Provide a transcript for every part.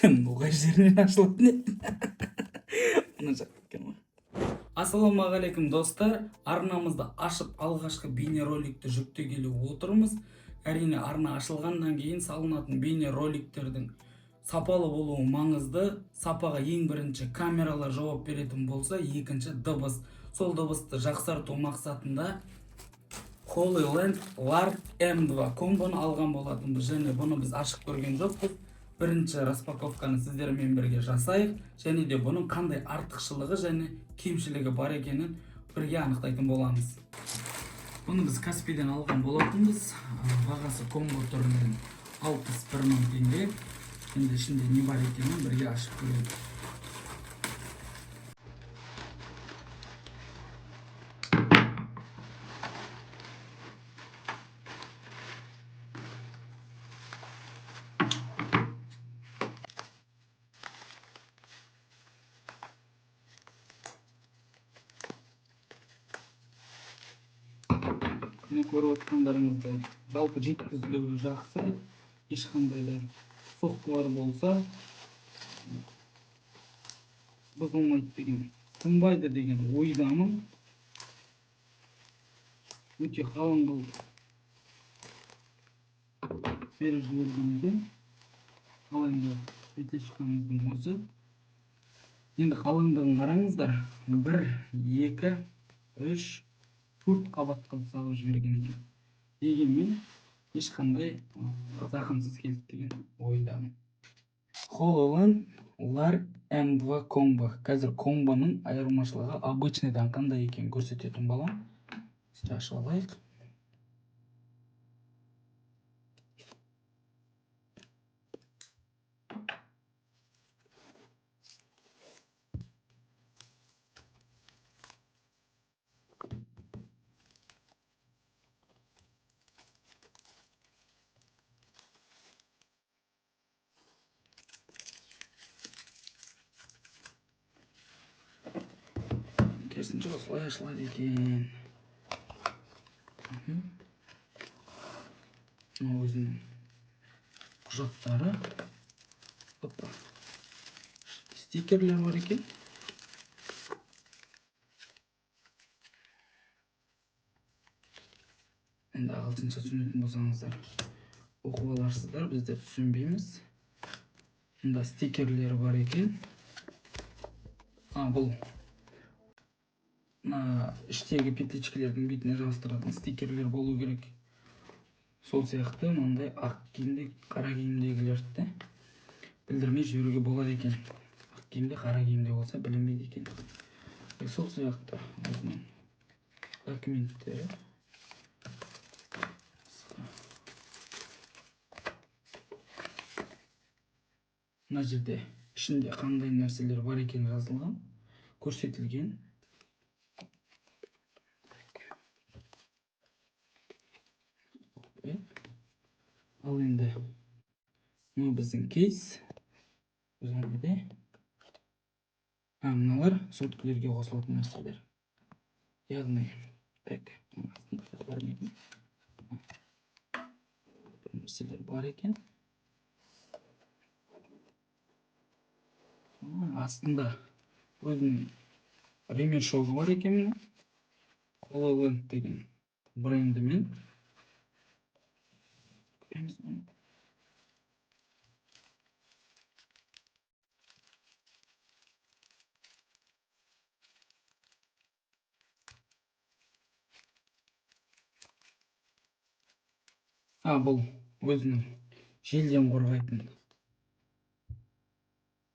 Ноғай жерінен ашылады не? Мына жақ екен ғой. Ассалаумағалейкум достар. Арнамызды ашып алғашқы бейнероликті жүктегелі отырмыз. Әрине арна ашылғаннан кейін салынатын бейнероликтердің сапалы болуы маңызды. Сапаға ең бірінші камералар жауап беретін болса, екінші дыбыс. Сол дыбысты жақсарту мақсатында HoloLens Lark M2 комбоны алған болатынбыз, және бұны біз ашып көрген жоқпыз. Бірінші распаковканы сіздермен бірге жасайық, және де бұның қандай артықшылығы және кемшілігі бар екенін бірге анықтайтын боламыз. Бұны біз Каспийден алған болатынбыз. Бағасы комбо түрінен 61 мың теңге. Енді ішінде не бар екенін бірге ашып көрейік. Мені көріп отқандарыңыздай жалпы жеткізілуі жақсы, ешқандай да соққылар болса бұзылмайды деген, тынбайды деген ойдамын. Өте қалың қылып беріп жіберген екен. Қалайында петельшкамыздың өзі. Енді қалыңдығын қараңыздар. 1, 2, 3, 4 қабат қылып салып жіберген екен. Дегенмен ешқандай зақымсыз келді деген ойдамын. HoloLens Lark M2 комбо. Қазір комбоның айырмашылығы обычныйдан қандай екенін көрсететін болам. Ашып алайық. Керісінше осылай ашылады екен. Өзінің құжаттары. Стикерлер бар екен. Енді ағылшынша түсінетін болсаңыздар оқып аларсыздар, біздер түсінбейміз. Мұнда стикерлері бар екен. Бұл іштегі петельчкелердің бетіне жабыстыратын стикерлер болу керек. Сол сияқты мынандай ақ киімде, қара киімдегілерді білдірмей жіберуге болады екен. Ақ киімде, қара киімде болса білінбейді екен. Сол сияқты өзінің документтері. Мына жерде ішінде қандай нәрселер бар екен жазылған, көрсетілген. Ал енді мына біздің кейс. Мыналар сөткілерге қосылатын нәрселер. Яғни нәрселер бар екен. Астында өзінің ремешогы бар екен. HoloLens деген брендімен. Бұл өзінің желден қорғайтын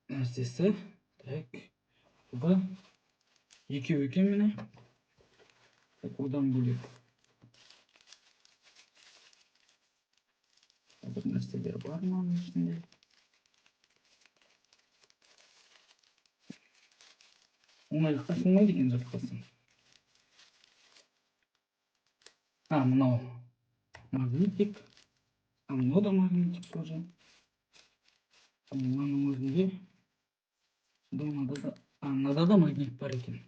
нәрсесі. Бұл екеу екен міне. Одан бөлек бір нәрселер бар мынаның ішінде. Оңайлықта сыймайды екен жапқасы. Мынау магнитик. Мынау да магнитик тоже. Мынаның өзінде мынада да магнит бар екен.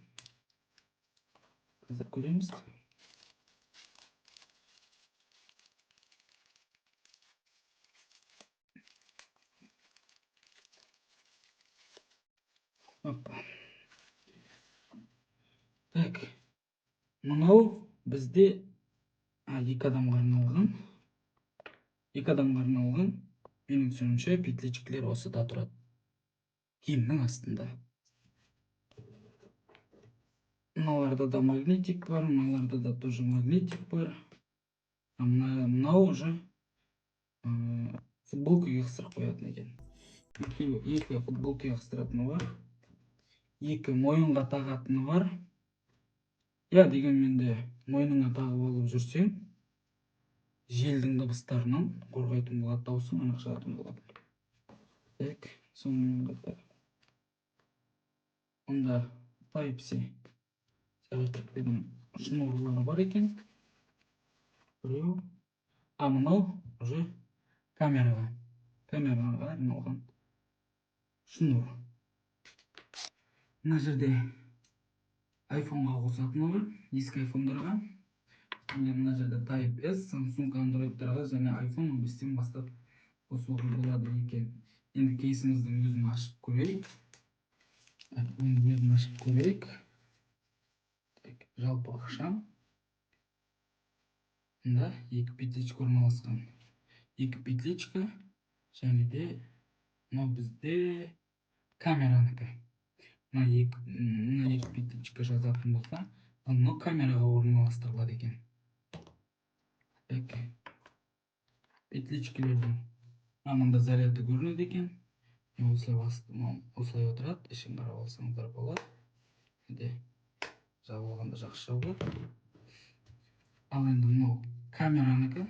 Қазір көреміз. Опа. Так. Мынау бізде екі адамға арналған. Екі адамға арналған. Менің түсінуімше петличкілер осыда тұрады. Киімнің астында. Мыналарда да магнитик бар, мыналарда да тоже магнитик бар. Мынау уже футболкаға қыстырып қоятын екен. Екі футболкаға қыстыратыны бар. Екі мойынға тағатыны бар. Дегенмен де мойныңа тағып алып жүрсең, желдің дыбыстарынан қорғайтын болады, даусың анық шығатын болады. Так, сонымен қатар. Онда Type-C зарядканың шнурлары бар екен. Біреу. Мынау уже камераға арналған шнур. Мына жерде iPhone-ға қосатыны бар, ескі iPhone-дарға. Мына жерде Type-S, Samsung Android-дарға және iPhone 15-тен бастап қосуға болады екен. Енді кейсіміздің өзін ашып көрейік. Жалпы ақша. Мында екі петличка орналасқан. Екі петличка және де мынау бізде камераныкі. Мына екі петличка жазатын болса, мынау камераға орналастырылады екен. Так. Петличкілердің мында заряды көрінеді екен. Осылай отырады, ішін қарап алсаңыздар болады. Жабылғанда жақсы жабылады. Ал енді мынау камераныкі.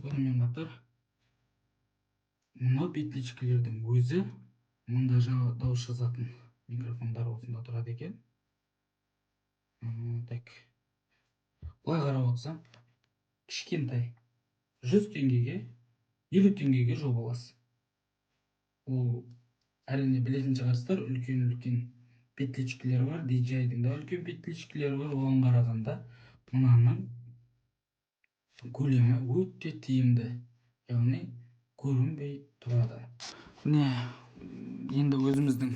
Сонымен қатар мынау петличкілердің өзі мында дауыс жазатын микрофондар осында тұрады екен. Так. Былай қарап отырсам, кішкентай 100 теңгеге, 50 теңгеге жобалас. Ол әрине білетін шығарсыздар, үлкен петличкілер бар, DJI-дің да үлкен петличкілері бар, оған қарағанда мынаның көлемі өте тиімді, яғни көрінбей тұрады. Енді өзіміздің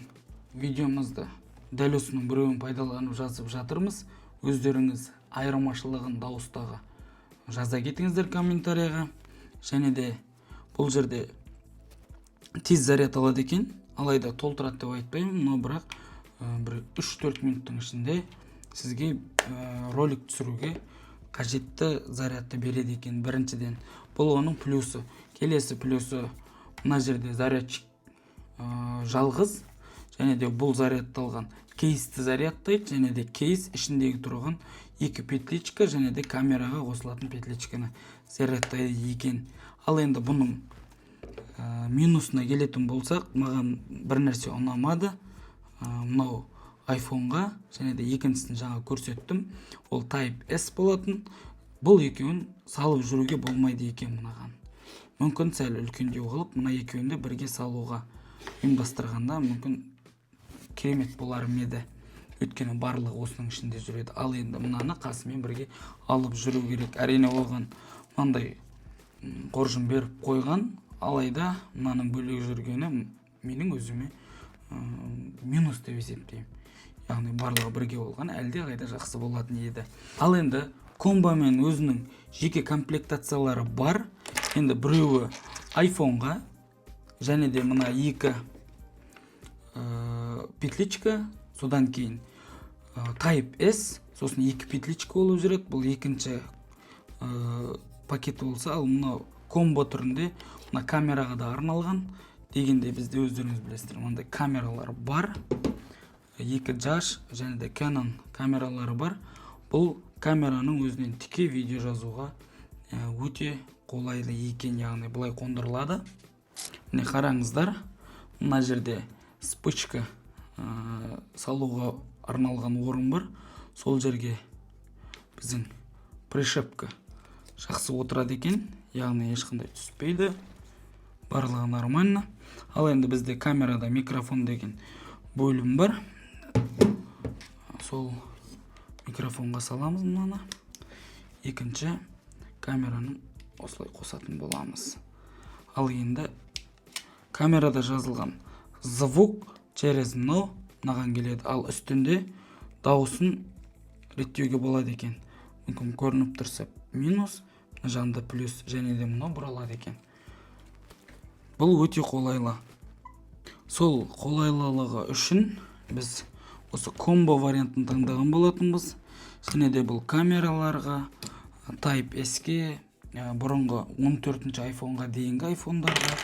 видеомызды дәл осының біреуін пайдаланып жазып жатырмыз. Өздеріңіз айырмашылығын дауыстағы жаза кетіңіздер комментарияға. Және де бұл жерде тез заряд алады екен, алайда толтырады деп айтпаймын, но бірақ бір 3-4 минуттың ішінде сізге ролик түсіруге қажетті зарядты береді екен. Біріншіден, бұл оның плюсы. Келесі плюсы, мына жерде зарядчик жалғыз, және де бұл зарядталған кейсті зарядтайды, және де кейс ішіндегі тұрған екі петличка, және де камераға қосылатын петличканы зарядтайды екен. Ал енді бұның минусына келетін болсақ, маған бір нәрсе ұнамады. Мынау iPhone-ға, және де екіншісін жаңа көрсеттім, ол Type-S болатын. Бұл екеуін салып жүруге болмайды екен мынаған. Мүмкін сәл үлкендеу қылып, мына екеуінде бірге салуға ұйымдастырғанда мүмкін керемет болар еді. Өйткені барлығы осының ішінде жүреді. Ал енді мынаны қасымен бірге алып жүру керек. Әрине оған мынандай қоржын беріп қойған, алайда мынаның бөлек жүргені менің өзіме минус деп есептеймін. Яғни барлығы бірге болған әлде қайда жақсы болатын еді. Ал енді комбомен өзінің жеке комплектациялары бар. Енді біреуі iPhone-ға, және де мына екі петличка, содан кейін Type-S, сосын екі петличка болып жүреді. Бұл екінші пакет болса, ал мына комбо түрінде мына камераға да арналған. Дегенде бізде өздеріңіз білесіздер, мынандай камералар бар. Екі Jаш және де Canon камералары бар. Бұл камераның өзінен тіке видео жазуға өте қолайлы екен, яғни былай қондырылады. Міне қараңыздар, мына жерде спичка салуға арналған орын бар. Сол жерге біздің пришепка жақсы отырады екен, яғни ешқандай түспейді. Барлығы нормально. Ал енді бізде камерада микрофон деген бөлім бар. Сол микрофонға саламыз мынаны. Екінші камераның осылай қосатын боламыз. Ал енді камерада жазылған звук через мынаған келеді. Ал үстінде дауысын реттеуге болады екен. Мүмкін көрініп тұрса минус, жанында плюс, және де мынау бұралады екен. Бұл өте қолайлы. Сол қолайлылығы үшін біз осы комбо вариантын таңдаған болатынбыз. Және де бұл камераларға, Type S-ке, бұрынғы 14-ші iPhone-ға дейінгі iPhone-дарға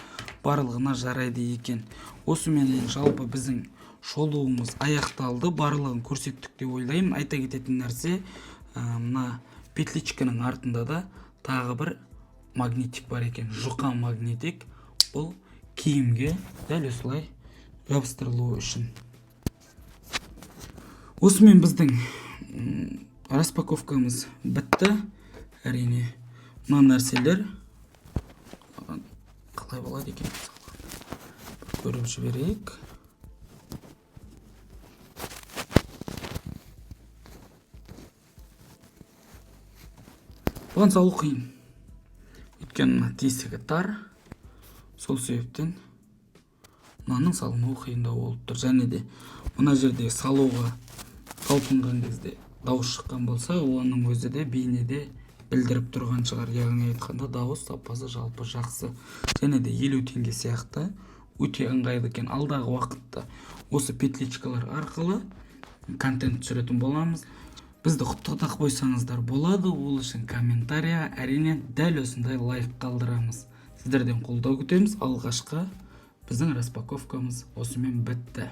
барлығына жарайды екен. Осымен жалпы біздің шолуымыз аяқталды. Барлығын көрсеттік деп ойлаймын. Айта кететін нәрсе, мына петличканың артында да тағы бір магнитик бар екен. Жұқа магнитик. Бұл киімге дәл осылай жабыстырылуы үшін. Осымен біздің распаковкамыз бітті. Әрине, мына нәрселер қалай болады екен? Көріп жіберейік. Бұған салу қиын. Өйткені тесігі тар. Сол себептен мынаның салынуы қиындау болып тұр. Және де мына жерде салуға талпынған кезде дауыс шыққан болса, оның өзі де бейнеде білдіріп тұрған шығар. Яғни айтқанда дауыс сапасы жалпы жақсы. Және де 50 теңге сияқты өте ыңғайлы екен. Алдағы уақытта осы петличкалар арқылы контент түсіретін боламыз. Бізді құттықтап қойсаңыздар болады. Ол үшін комментария, әрине дәл осындай лайк қалдырамыз. Сіздерден қолдау күтеміз. Алғашқы біздің распаковкамыз осымен бітті.